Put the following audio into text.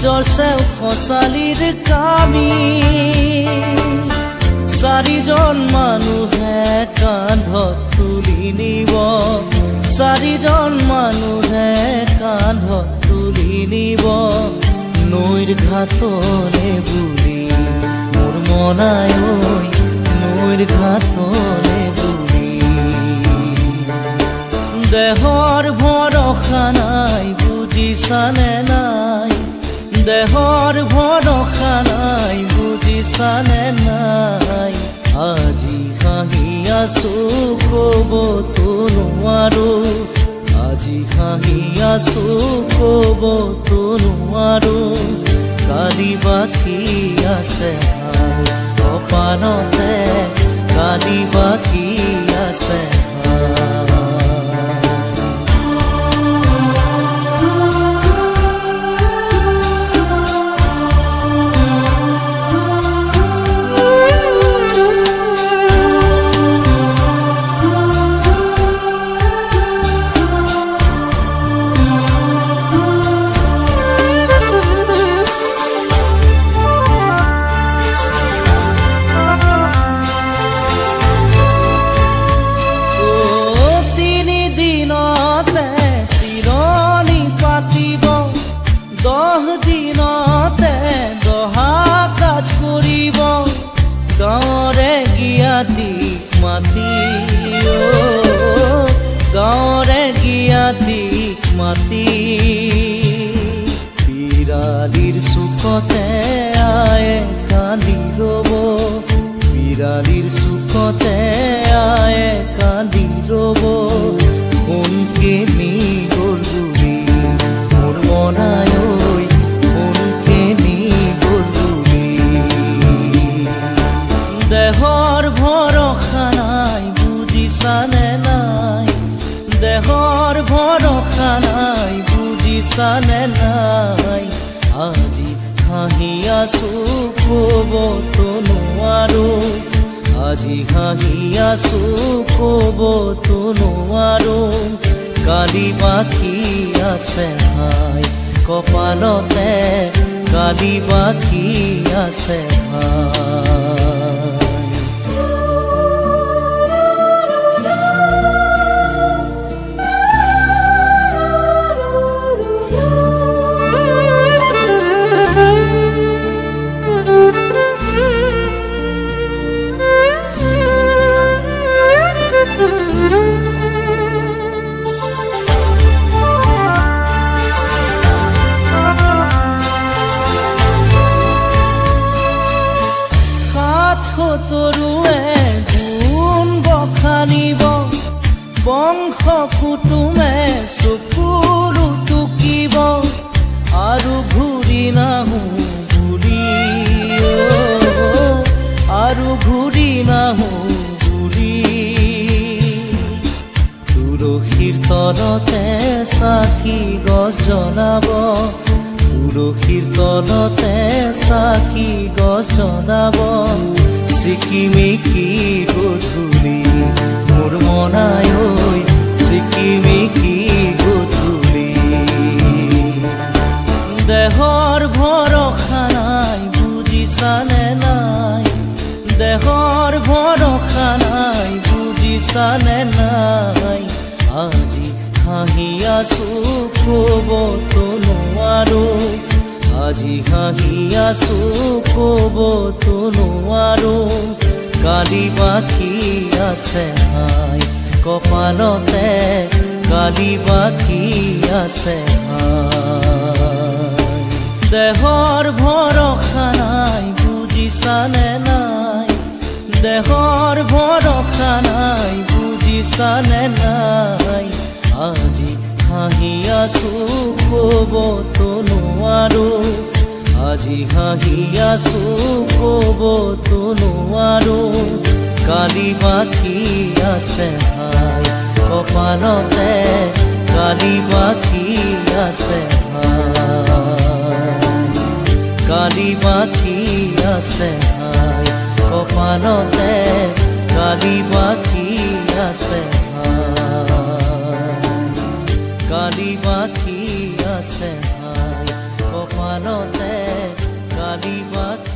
সমাজৰ চেও খচালিৰ কামি চাৰিজন মানুহে কান্ধত তুলি নিব চাৰিজন মানুহে কান্ধত তুলি নিব নৈৰ ঘাটলে বুলি মোৰ মনাই নৈৰ ঘাটলে বুলি দেহৰ ভৰসা নাই বুজিছানে নাই দেহৰ ভৰসা নাই বুজিছানে নাই আজি হাঁহি আছো ক'বতো নোৱাৰো আজি হাঁহি আছো ক'বতো নোৱাৰো কালি বাকী আছে কপালতে কালি বাকী আছে গাঁৱৰে গিয়াতিক মাতি বিৰালিৰ চুকতে আয়ে কান্দি ৰ'ব বিৰালিৰ চুকতে আয়ে কান্দি ৰ'ব কোনকে নি গ'ল বুলি মোৰ মনাই কোনকে নি গ'ল বুলি দেহৰ ভৰসা নাই বুজিছানে নাই দেহৰ ভৰসা নাই বুজিছানে নাই আজি হাঁহি আছো ক'বতো নোৱাৰো আজি হাঁহি আছো ক'বতো নোৱাৰো কালি বাকী আছে ভাই কপালতে কালি বাকী আছে ভাই তৰুৱে গুণ বখানিব বংশ কুটুমে চকুলো টুকিব আৰু ঘূৰি নাহো বুলি আৰু ঘূৰি নাহো বুলি তুলসীৰ তলতে চাকি গছ জ্বলাব তুলসীৰ তলতে চাকি গছ জ্বলাব চিকিমিকি গধূলি মোৰ মনাই চিকিমিকি গধূলি দেহৰ ভৰসা নাই বুজিছানে নাই দেহৰ ভৰসা নাই বুজিছানে নাই আজি হাঁহি আছো ক'বতো নোৱাৰো আজি হাঁহি আছো ক'বতো নোৱাৰো কালি বাকী আছে ভাই কপালতে কালি বাকী আছে ভাই দেহৰ ভৰসা নাই বুজিছানে নাই দেহৰ ভৰসা নাই বুজিছানে নাই আজি হাঁহি আছো ক'বতো নোৱাৰো আজি হাঁহি আছো ক'বতো নোৱাৰো কালি বাকী আছে ভাই কপালতে কালি বাকী আছে ভাই কালি বাকী আছে ভাই কপালতে কালি বাকী আছে ভাই কালি বাকী আছে ভাই কপাল গানতে কালি পাখি